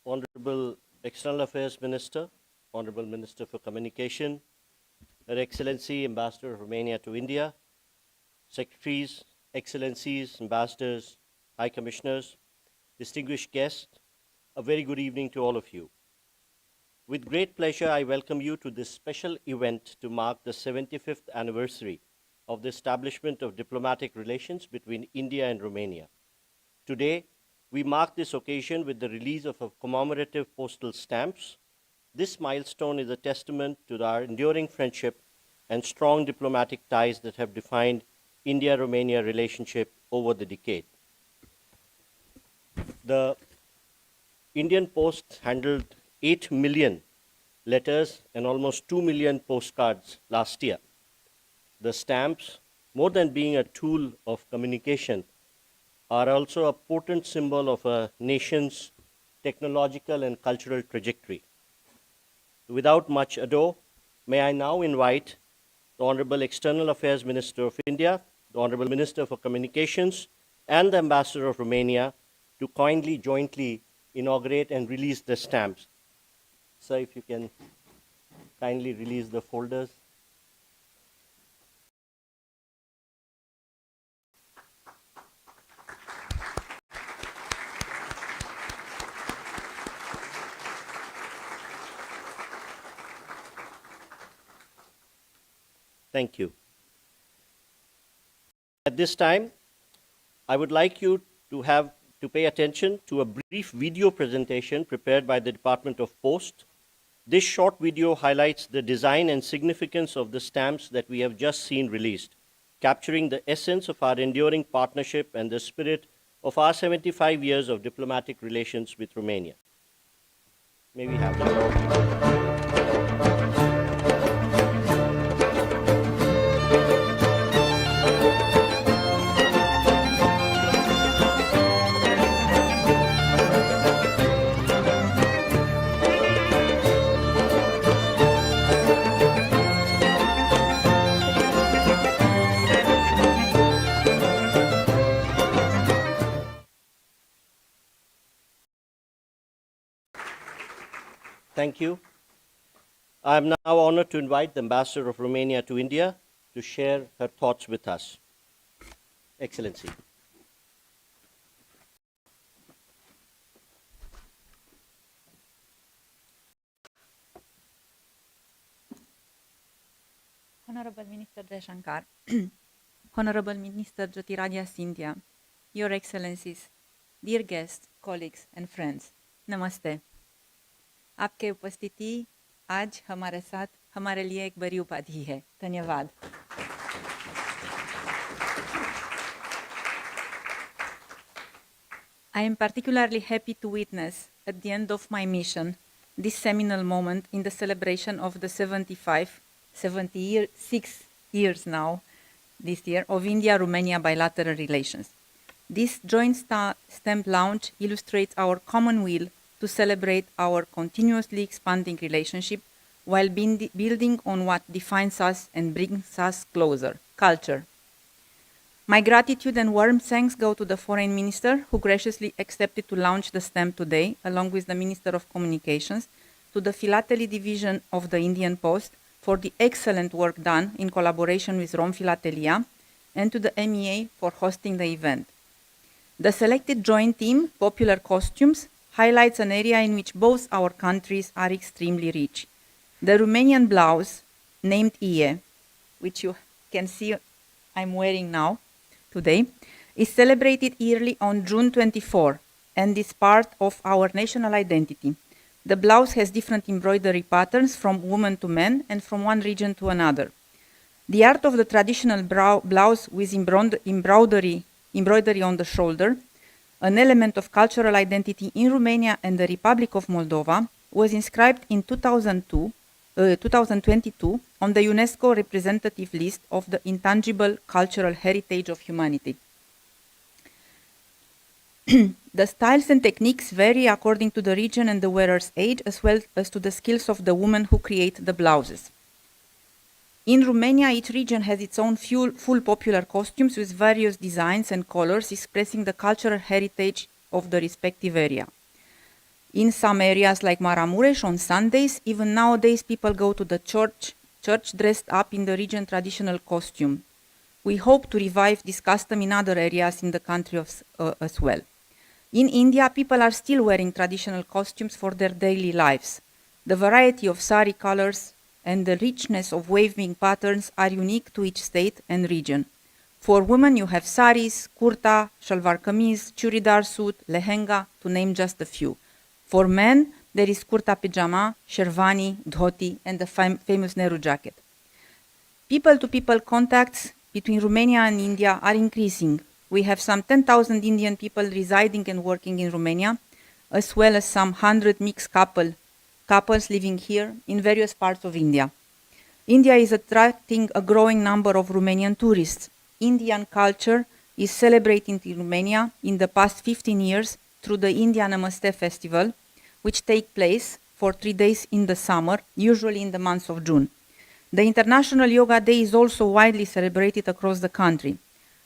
Honorable External Affairs Minister, Honorable Minister for Communication, Her Excellency Ambassador of Romania to India, Secretaries, Excellencies, Ambassadors, High Commissioners, distinguished guests, a very good evening to all of you. With great pleasure, I welcome you to this special event to mark the 75th anniversary of the establishment of diplomatic relations between India and Romania. Today, we mark this occasion with the release of a commemorative postal stamps. This milestone is a testament to our enduring friendship and strong diplomatic ties that have defined India-Romania relationship over the decade. The Indian Post handled 8 million letters and almost 2 million postcards last year. The stamps, more than being a tool of communication, are also a potent symbol of a nation's technological and cultural trajectory. Without much ado, may I now invite the Honorable External Affairs Minister of India, the Honorable Minister for Communications, and the Ambassador of Romania to kindly jointly inaugurate and release the stamps. Sir, if you can kindly release the folders. Thank you. At this time, I would like you to pay attention to a brief video presentation prepared by the Department of Post. This short video highlights the design and significance of the stamps that we have just seen released, capturing the essence of our enduring partnership and the spirit of our 75 years of diplomatic relations with Romania. May we have that? Thank you. I am now honored to invite the Ambassador of Romania to India to share her thoughts with us. Excellency. Honorable Minister Jaishankar, Honorable Minister Jyotiradiya Scindia, Your Excellencies, dear guests, colleagues and friends, Namaste. आपके उपस्थिति आज हमारे साथ हमारे लिए एक बड़ी उपाधि है. धन्यवाद. I am particularly happy to witness at the end of my mission this seminal moment in the celebration of the 76 years now this year of India-Romania bilateral relations. This joint stamp launch illustrates our common will to celebrate our continuously expanding relationship while building on what defines us and brings us closer, culture. My gratitude and warm thanks go to the Foreign Minister, who graciously accepted to launch the stamp today, along with the Minister of Communications, to the Philately Division of the Indian Post for the excellent work done in collaboration with Romfilatelia, and to the MEA for hosting the event. The selected joint team, Popular Costumes, highlights an area in which both our countries are extremely rich. The Romanian blouse, named Ie, which you can see I'm wearing now, today, is celebrated yearly on June 24 and is part of our national identity. The blouse has different embroidery patterns from woman to man and from one region to another. The art of the traditional blouse with embroidery on the shoulder, an element of cultural identity in Romania and the Republic of Moldova, was inscribed in 2022 on the UNESCO representative list of the intangible cultural heritage of humanity. The styles and techniques vary according to the region and the wearer's age, as well as to the skills of the women who create the blouses. In Romania, each region has its own full popular costumes with various designs and colors expressing the cultural heritage of the respective area. In some areas like Maramuresh on Sundays, even nowadays people go to the church dressed up in the region traditional costume. We hope to revive this custom in other areas in the country as well. In India, people are still wearing traditional costumes for their daily lives. The variety of sari colors and the richness of waving patterns are unique to each state and region. For women, you have saris, kurta, shalwar kameez, churidar suit, lehenga, to name just a few. For men, there is kurta pajama, sherwani, dhoti, and the famous Nehru jacket. People-to-people contacts between Romania and India are increasing. We have some 10,000 Indian people residing and working in Romania, as well as some 100 mixed couples living here in various parts of India. India is attracting a growing number of Romanian tourists. Indian culture is celebrated in Romania in the past 15 years through the India Namaste Festival, which takes place for 3 days in the summer, usually in the month of June. The International Yoga Day is also widely celebrated across the country.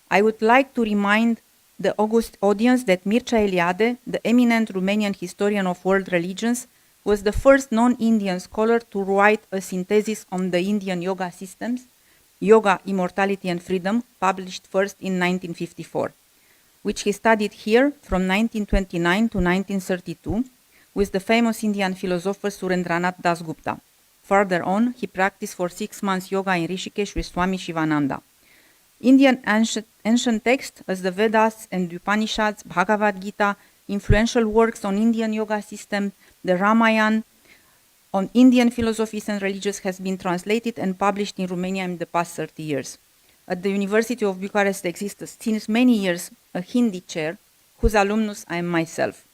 I would like to remind the august audience that Mircea Eliade, the eminent Romanian historian of world religions, was the first non-Indian scholar to write a synthesis on the Indian yoga systems, Yoga, Immortality and Freedom, published first in 1954, which he studied here from 1929 to 1932 with the famous Indian philosopher Surendranath Dasgupta. Further on, he practiced for 6 months yoga in Rishikesh with Swami Shivananda. Indian ancient texts as the Vedas and the Upanishads, Bhagavad Gita, influential works on Indian yoga system, the Ramayana, on Indian philosophies and religions has been translated and published in Romania in the past 30 years. At the University of Bucharest exists since many years a Hindi chair, whose alumnus I am myself.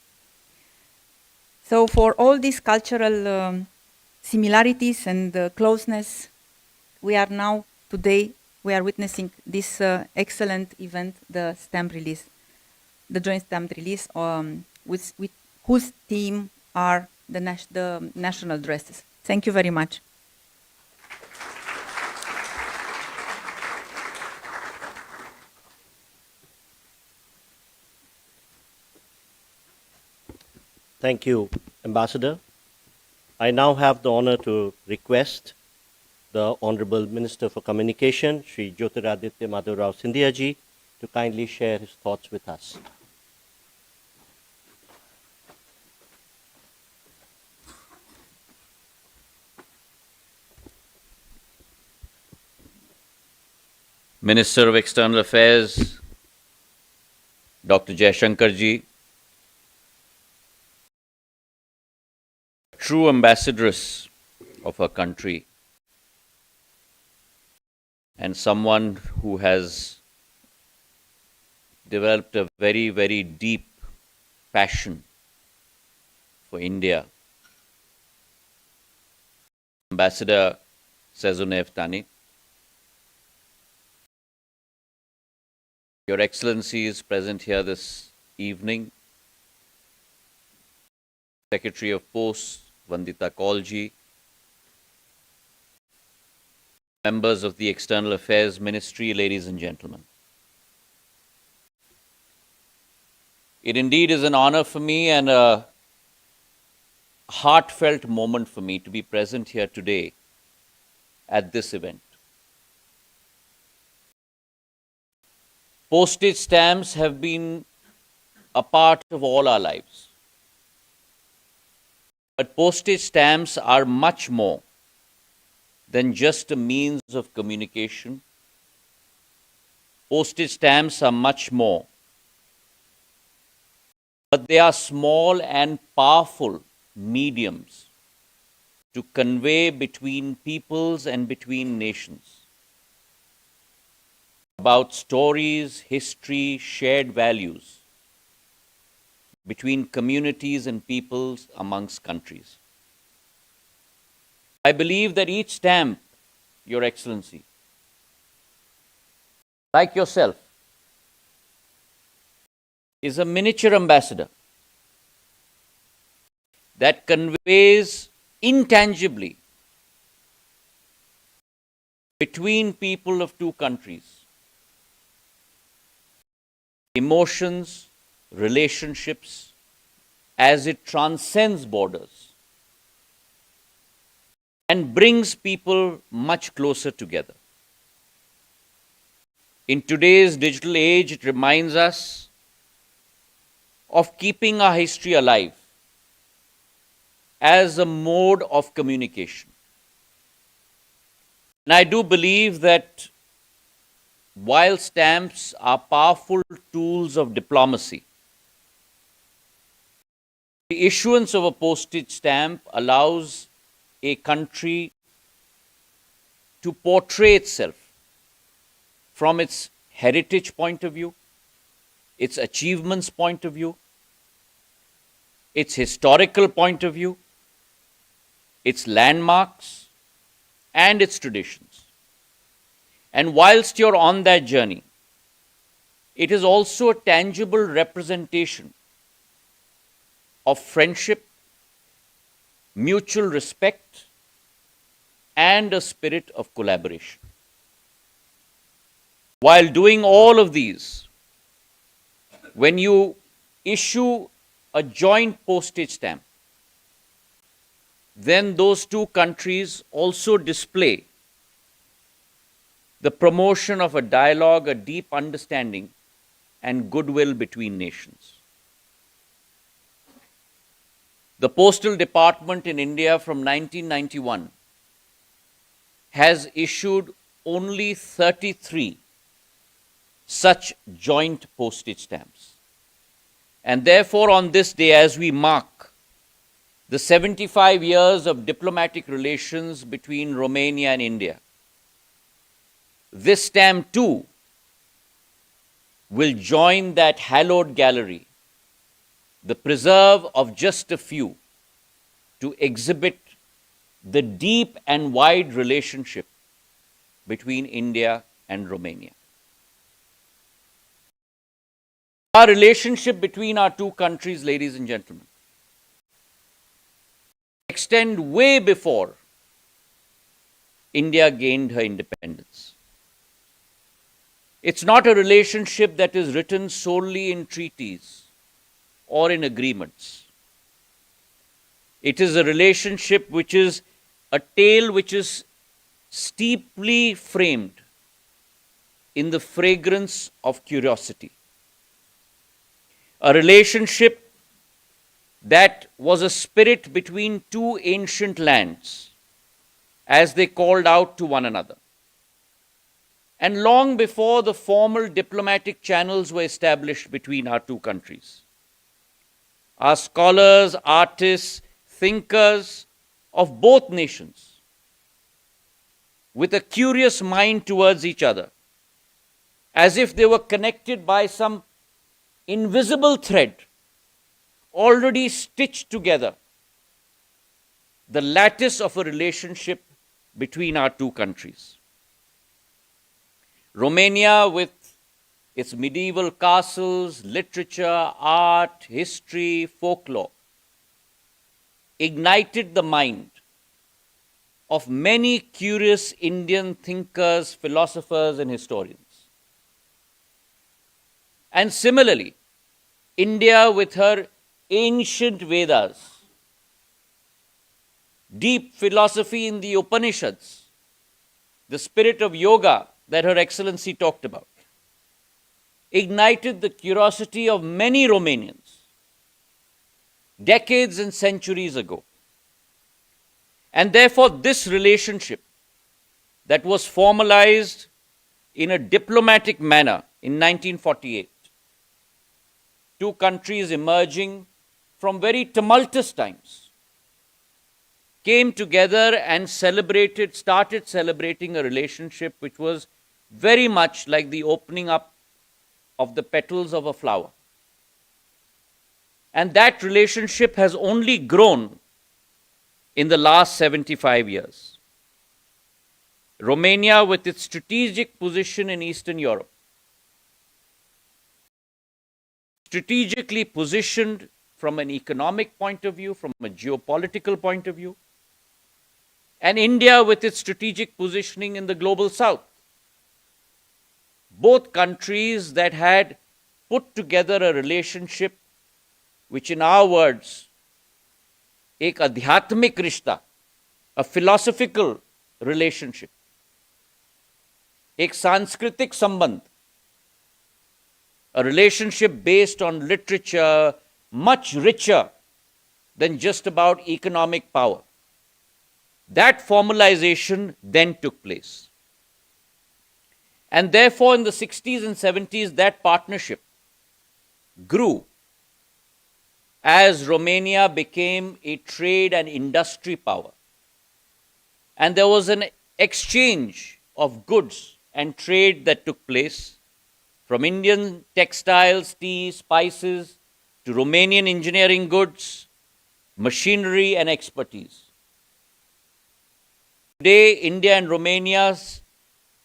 So for all these cultural similarities and closeness, we are now today witnessing this excellent event, the stamp release, the joint stamp release, with whose theme are the national dresses. Thank you very much. Thank you, Ambassador. I now have the honor to request the Honorable Minister for Communication, Shri Jyotiraditya Madhavrao Scindia ji, to kindly share his thoughts with us. Minister of External Affairs, Dr. Jaishankar ji, true ambassadress of her country, and someone who has developed a very, very deep passion for India. Ambassador Sezonev Tani, Your Excellency is present here this evening. Secretary of Post, Vandita Kaulji, members of the External Affairs Ministry, ladies and gentlemen. It indeed is an honor for me and a heartfelt moment for me to be present here today at this event. Postage stamps have been a part of all our lives. But postage stamps are much more than just a means of communication. Postage stamps are much more. But they are small and powerful mediums to convey between peoples and between nations about stories, history, shared values between communities and peoples amongst countries. I believe that each stamp, Your Excellency, like yourself, is a miniature ambassador that conveys intangibly between people of two countries emotions, relationships, as it transcends borders and brings people much closer together. In today's digital age, it reminds us of keeping our history alive as a mode of communication. And I do believe that while stamps are powerful tools of diplomacy, the issuance of a postage stamp allows a country to portray itself from its heritage point of view, its achievements point of view, its historical point of view, its landmarks, and its traditions. And whilst you're on that journey, it is also a tangible representation of friendship, mutual respect, and a spirit of collaboration. While doing all of these, when you issue a joint postage stamp, then those two countries also display the promotion of a dialogue, a deep understanding, and goodwill between nations. The Postal Department in India from 1991 has issued only 33 such joint postage stamps. And therefore, on this day, as we mark the 75 years of diplomatic relations between Romania and India, this stamp too will join that hallowed gallery, the preserve of just a few, to exhibit the deep and wide relationship between India and Romania. Our relationship between our two countries, ladies and gentlemen, extend way before India gained her independence. It's not a relationship that is written solely in treaties or in agreements. It is a relationship which is a tale which is steeply framed in the fragrance of curiosity. A relationship that was a spirit between two ancient lands as they called out to one another. And long before the formal diplomatic channels were established between our two countries, our scholars, artists, thinkers of both nations, with a curious mind towards each other, as if they were connected by some invisible thread, already stitched together the lattice of a relationship between our two countries. Romania, with its medieval castles, literature, art, history, folklore, ignited the mind of many curious Indian thinkers, philosophers, and historians. And similarly, India, with her ancient Vedas, deep philosophy in the Upanishads, the spirit of yoga that Her Excellency talked about, ignited the curiosity of many Romanians decades and centuries ago. And therefore, this relationship that was formalized in a diplomatic manner in 1948, two countries emerging from very tumultuous times, came together and started celebrating a relationship which was very much like the opening up of the petals of a flower. And that relationship has only grown in the last 75 years. Romania, with its strategic position in Eastern Europe, strategically positioned from an economic point of view, from a geopolitical point of view, and India with its strategic positioning in the global south. Both countries that had put together a relationship which in our words, एक आध्यात्मिक रिश्ता, a philosophical relationship, एक सांस्कृतिक संबंध, a relationship based on literature, much richer than just about economic power. That formalization then took place. And therefore, in the 60s and 70s, that partnership grew as Romania became a trade and industry power. And there was an exchange of goods and trade that took place, from Indian textiles, tea, spices, to Romanian engineering goods, machinery, and expertise. Today, India and Romania's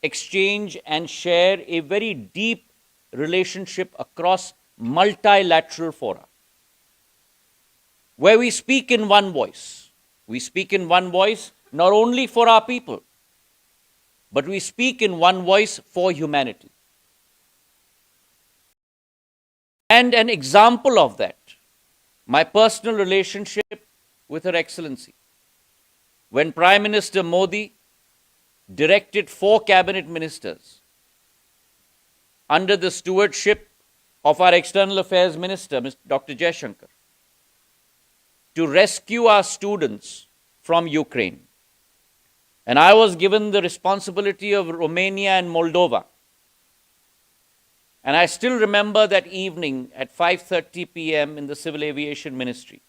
exchange and share a very deep relationship across multilateral fora, where we speak in one voice. We speak in one voice not only for our people, but we speak in one voice for humanity. And an example of that, my personal relationship with Her Excellency. When Prime Minister Modi directed 4 cabinet ministers under the stewardship of our External Affairs Minister, Dr. Jaishankar, to rescue our students from Ukraine. And I was given the responsibility of Romania and Moldova. And I still remember that evening at 5:30 p.m. in the Civil Aviation Ministry,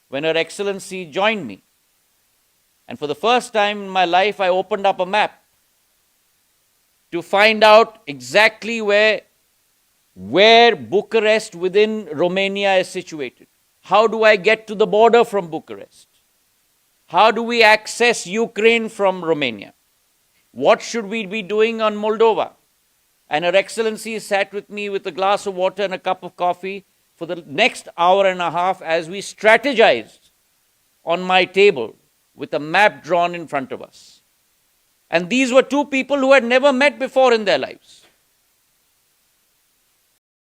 when Her Excellency joined me. And for the first time in my life, I opened up a map to find out exactly where Bucharest within Romania is situated. How do I get to the border from Bucharest? How do we access Ukraine from Romania? What should we be doing on Moldova? And Her Excellency sat with me with a glass of water and a cup of coffee for the next hour and a half as we strategized on my table with a map drawn in front of us. And these were 2 people who had never met before in their lives.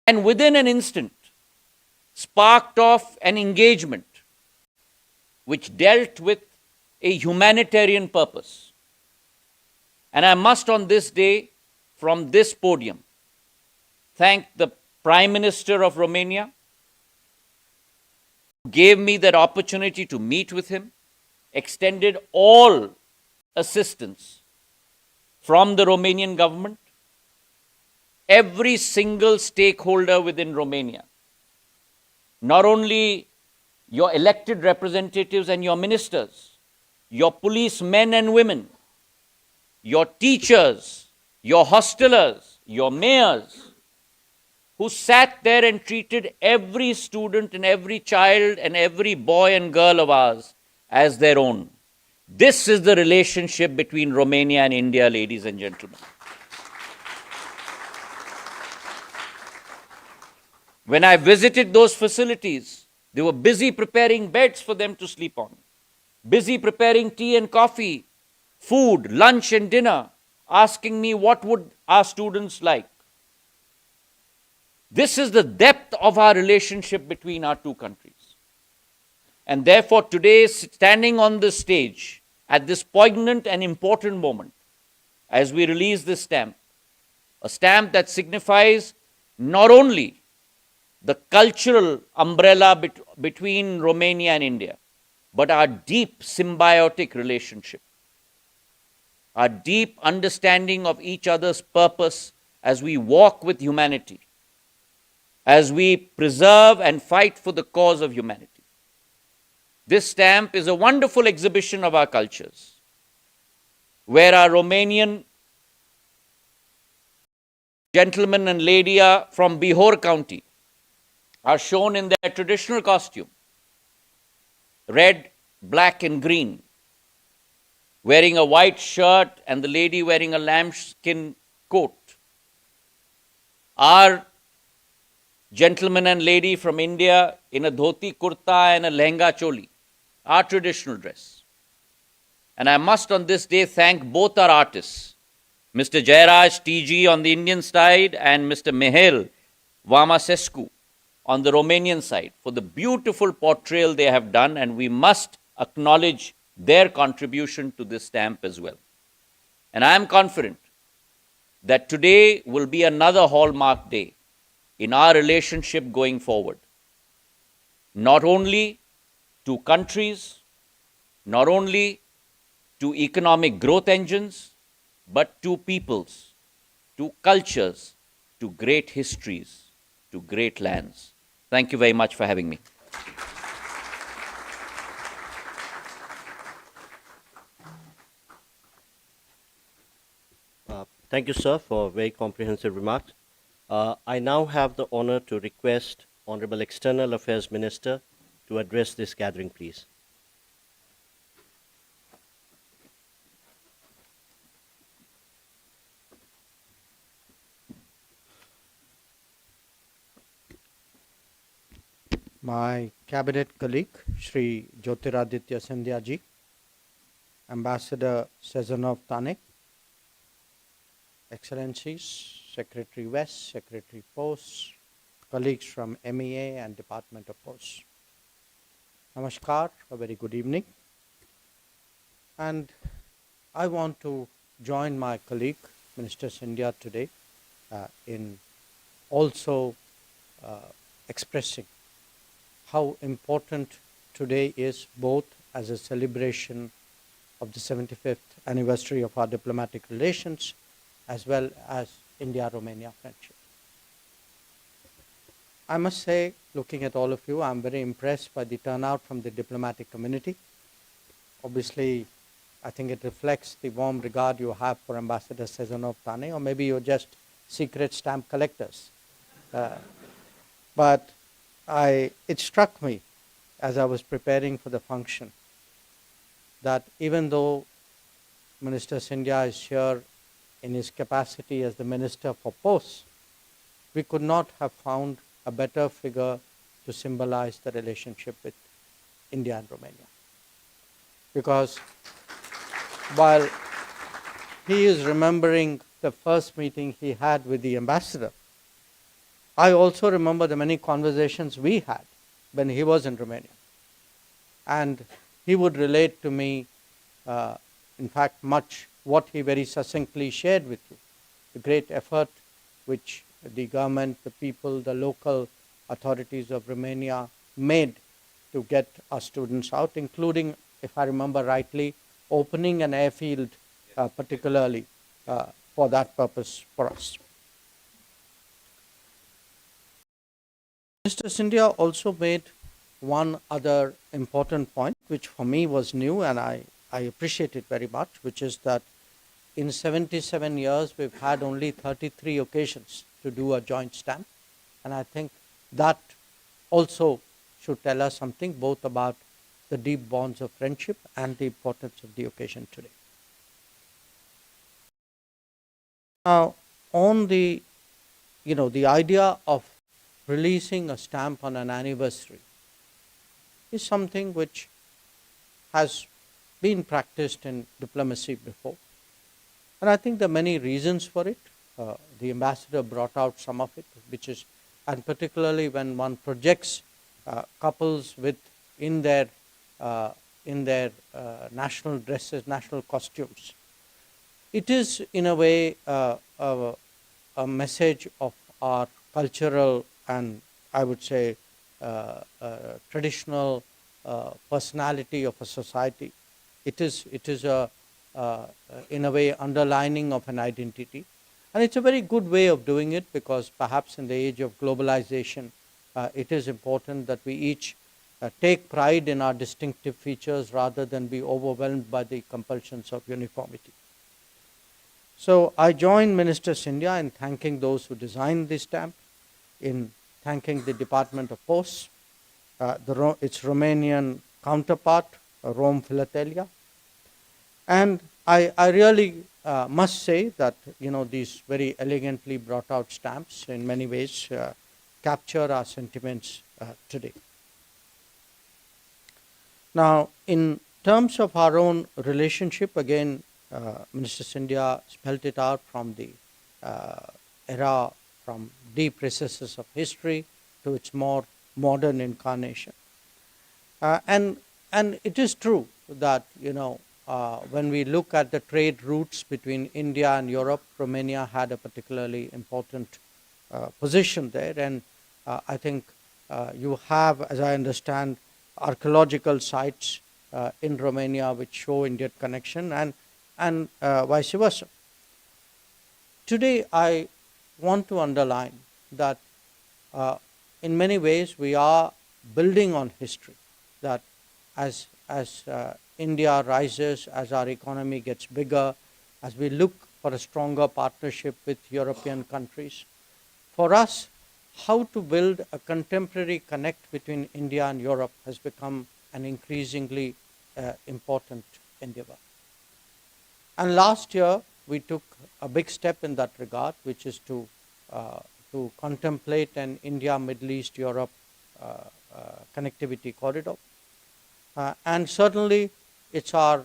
And within an instant, sparked off an engagement which dealt with a humanitarian purpose. And I must on this day, from this podium, thank the Prime Minister of Romania, who gave me that opportunity to meet with him, extended all assistance from the Romanian government, every single stakeholder within Romania, not only your elected representatives and your ministers, your policemen and women, your teachers, your hostelers, your mayors, who sat there and treated every student and every child and every boy and girl of ours as their own. This is the relationship between Romania and India, ladies and gentlemen. When I visited those facilities, they were busy preparing beds for them to sleep on, busy preparing tea and coffee, food, lunch and dinner, asking me what would our students like. This is the depth of our relationship between our 2 countries. And therefore today, standing on this stage at this poignant and important moment, as we release this stamp, a stamp that signifies not only the cultural umbrella between Romania and India, but our deep symbiotic relationship, our deep understanding of each other's purpose as we walk with humanity, as we preserve and fight for the cause of humanity. This stamp is a wonderful exhibition of our cultures, where our Romanian gentlemen and lady from Bihor County are shown in their traditional costume, red, black and green, wearing a white shirt and the lady wearing a lambskin coat. Our gentleman and lady from India in a dhoti kurta and a lehenga choli, our traditional dress. And I must on this day thank both our artists, Mr. Jairaj TG on the Indian side and Mr. Mihail Vamasescu on the Romanian side for the beautiful portrayal they have done, and we must acknowledge their contribution to this stamp as well. And I am confident that today will be another hallmark day in our relationship going forward, not only to countries, not only to economic growth engines, but to peoples, to cultures, to great histories, to great lands. Thank you very much for having me. Thank you, sir, for very comprehensive remarks. I now have the honor to request Honorable External Affairs Minister to address this gathering, please. My cabinet colleague, Shri Jyotiraditya Scindia ji, Ambassador Sezonov Tanek, Excellencies, Secretary West, Secretary Post, colleagues from MEA and Department of Posts. Namaskar, a very good evening. And I want to join my colleague, Minister Scindia, today in also expressing how important today is, both as a celebration of the 75th anniversary of our diplomatic relations as well as India-Romania friendship. I must say, looking at all of you, I'm very impressed by the turnout from the diplomatic community. Obviously, I think it reflects the warm regard you have for Ambassador Sezonov Tane, or maybe you're just secret stamp collectors. But it struck me as I was preparing for the function that even though Minister Scindia is here in his capacity as the Minister for Posts, we could not have found a better figure to symbolize the relationship with India and Romania. Because while he is remembering the first meeting he had with the ambassador, I also remember the many conversations we had when he was in Romania. And he would relate to me, in fact, much what he very succinctly shared with you, the great effort which the government, the people, the local authorities of Romania made to get our students out, including, if I remember rightly, opening an airfield particularly for that purpose for us. Mr. Scindia also made one other important point, which for me was new, and I appreciate it very much, which is that in 77 years, we've had only 33 occasions to do a joint stamp. And I think that also should tell us something both about the deep bonds of friendship and the importance of the occasion today. Now, on the idea of releasing a stamp on an anniversary is something which has been practiced in diplomacy before. And I think there are many reasons for it. The ambassador brought out some of it, which is, and particularly when one projects couples with in their national dresses, national costumes, it is in a way a message of our cultural and I would say traditional personality of a society. It is in a way underlining of an identity, and it's a very good way of doing it, because perhaps in the age of globalization it is important that we each take pride in our distinctive features rather than be overwhelmed by the compulsions of uniformity. So I join Minister Scindia in thanking those who designed this stamp, in thanking the Department of Posts, its Romanian counterpart, Rome Filatelia. And I really must say that these very elegantly brought out stamps in many ways capture our sentiments today. Now, in terms of our own relationship, again, Minister Scindia spelled it out from the era, from deep recesses of history to its more modern incarnation. And it is true that, when we look at the trade routes between India and Europe, Romania had a particularly important position there. And I think you have, as I understand, archaeological sites in Romania which show Indian connection, and vice versa. Today, I want to underline that in many ways we are building on history, that as India rises, as our economy gets bigger, as we look for a stronger partnership with European countries, for us, how to build a contemporary connect between India and Europe has become an increasingly important endeavor. And last year, we took a big step in that regard, which is to contemplate an India, Middle East, Europe connectivity corridor. And certainly, it's our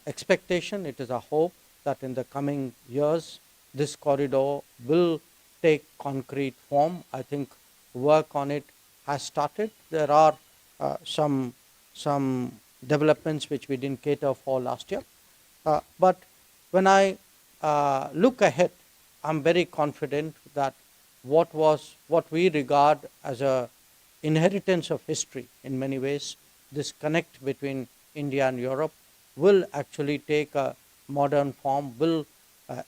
expectation, it is our hope that in the coming years, this corridor will take concrete form. I think work on it has started. There are some developments which we didn't cater for last year. But when I look ahead, I'm very confident that what we regard as a inheritance of history in many ways, this connect between India and Europe will actually take a modern form, will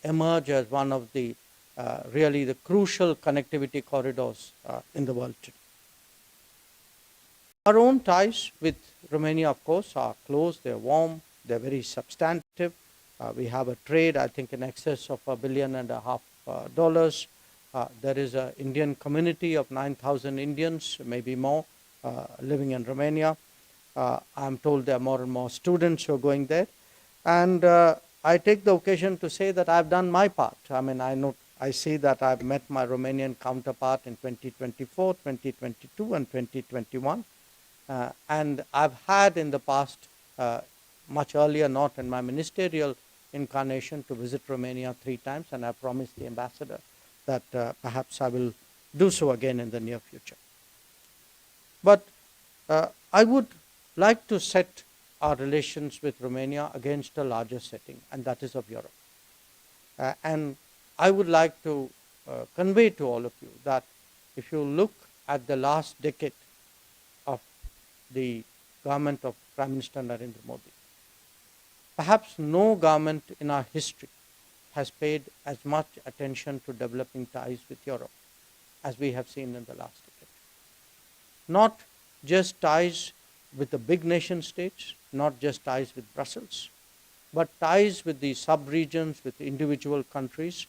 emerge as one of the really the crucial connectivity corridors in the world today. Our own ties with Romania, of course, are close, they're warm, they're very substantive. We have a trade, I think, in excess of $1.5 billion. There is an Indian community of 9,000 Indians, maybe more, living in Romania. I'm told there are more and more students who are going there. And I take the occasion to say that I've done my part. I mean, I see that I've met my Romanian counterpart in 2024, 2022, and 2021. And I've had in the past, much earlier, not in my ministerial incarnation, to visit Romania 3 times, and I promised the ambassador that perhaps I will do so again in the near future. But I would like to set our relations with Romania against a larger setting, and that is of Europe. And I would like to convey to all of you that if you look at the last decade of the government of Prime Minister Narendra Modi, perhaps no government in our history has paid as much attention to developing ties with Europe as we have seen in the last decade. Not just ties with the big nation states, not just ties with Brussels, but ties with the sub-regions, with individual countries.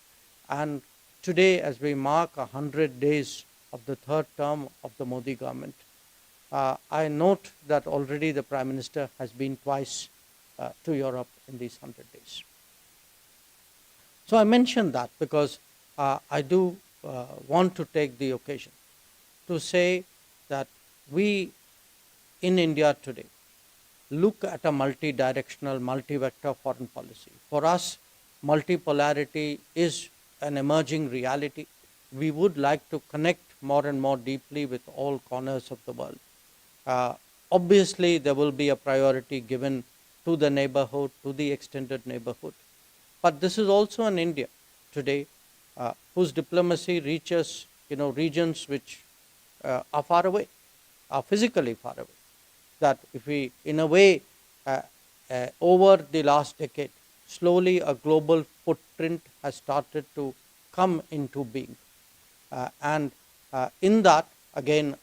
And today, as we mark 100 days of the 3rd term of the Modi government, I note that already the Prime Minister has been twice to Europe in these 100 days. So I mention that because I do want to take the occasion to say that we in India today look at a multi-directional, multi-vector foreign policy. For us, multipolarity is an emerging reality. We would like to connect more and more deeply with all corners of the world. Obviously, there will be a priority given to the neighborhood, to the extended neighborhood. But this is also an India today whose diplomacy reaches regions which are far away, are physically far away. That if we, in a way, over the last decade, slowly a global footprint has started to come into being. And in that, again,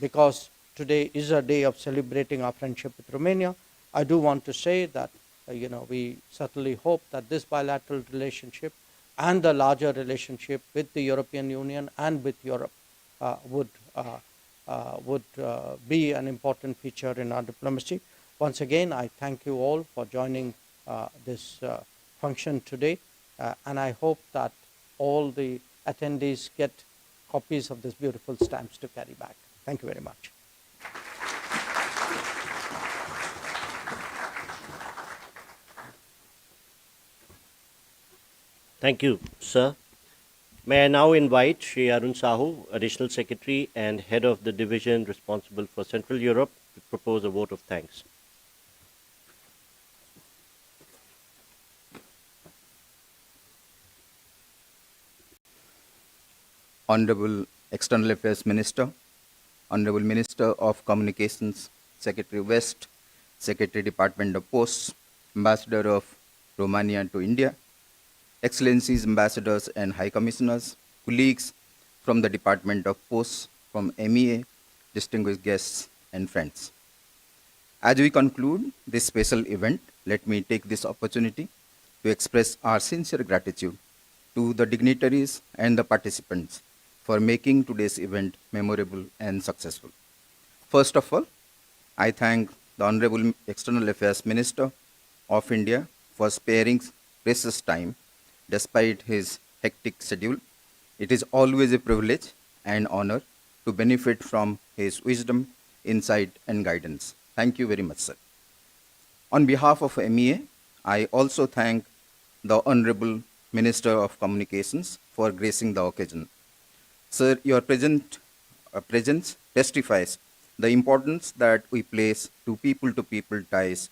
because today is a day of celebrating our friendship with Romania, I do want to say that we certainly hope that this bilateral relationship and the larger relationship with the European Union and with Europe would be an important feature in our diplomacy. Once again, I thank you all for joining this function today, and I hope that all the attendees get copies of these beautiful stamps to carry back. Thank you very much. Thank you, sir. May I now invite Shri Arun Sahu, Additional Secretary and Head of the Division responsible for Central Europe, to propose a vote of thanks. Honorable External Affairs Minister, Honorable Minister of Communications, Secretary West, Secretary Department of Posts, Ambassador of Romania to India, Excellencies, Ambassadors and High Commissioners, colleagues from the Department of Posts, from MEA, distinguished guests and friends. As we conclude this special event, let me take this opportunity to express our sincere gratitude to the dignitaries and the participants for making today's event memorable and successful. First of all, I thank the Honorable External Affairs Minister of India for sparing precious time despite his hectic schedule. It is always a privilege and honor to benefit from his wisdom, insight, and guidance. Thank you very much, sir. On behalf of MEA, I also thank the Honorable Minister of Communications for gracing the occasion. Sir, your presence testifies the importance that we place to people ties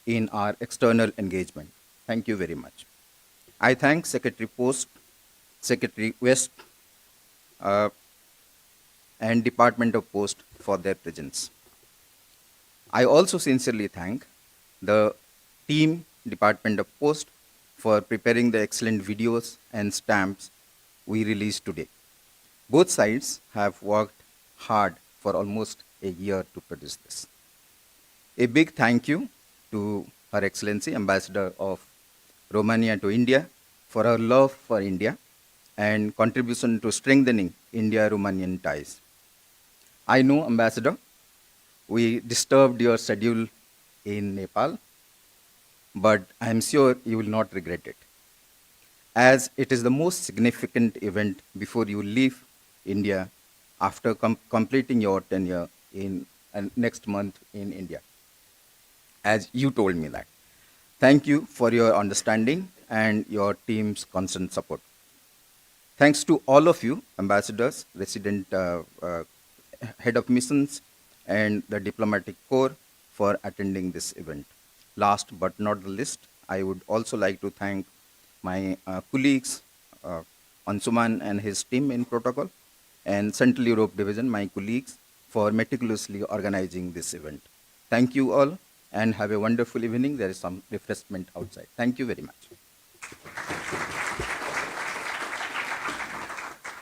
in our external engagement. Thank you very much. I thank Secretary Post, Secretary West, and Department of Post for their presence. I also sincerely thank the team Department of Post for preparing the excellent videos and stamps we released today. Both sides have worked hard for almost a year to produce this. A big thank you to Her Excellency, Ambassador of Romania to India, for her love for India and contribution to strengthening India-Romanian ties. I know, Ambassador, we disturbed your schedule in Nepal, but I am sure you will not regret it, as it is the most significant event before you leave India after completing your tenure in next month in India, as you told me that. Thank you for your understanding and your team's constant support. Thanks to all of you, ambassadors, resident head of missions, and the diplomatic corps for attending this event. Last but not the least, I would also like to thank my colleagues, Ansuman and his team in protocol, and Central Europe Division, my colleagues, for meticulously organizing this event. Thank you all, and have a wonderful evening. There is some refreshment outside. Thank you very much.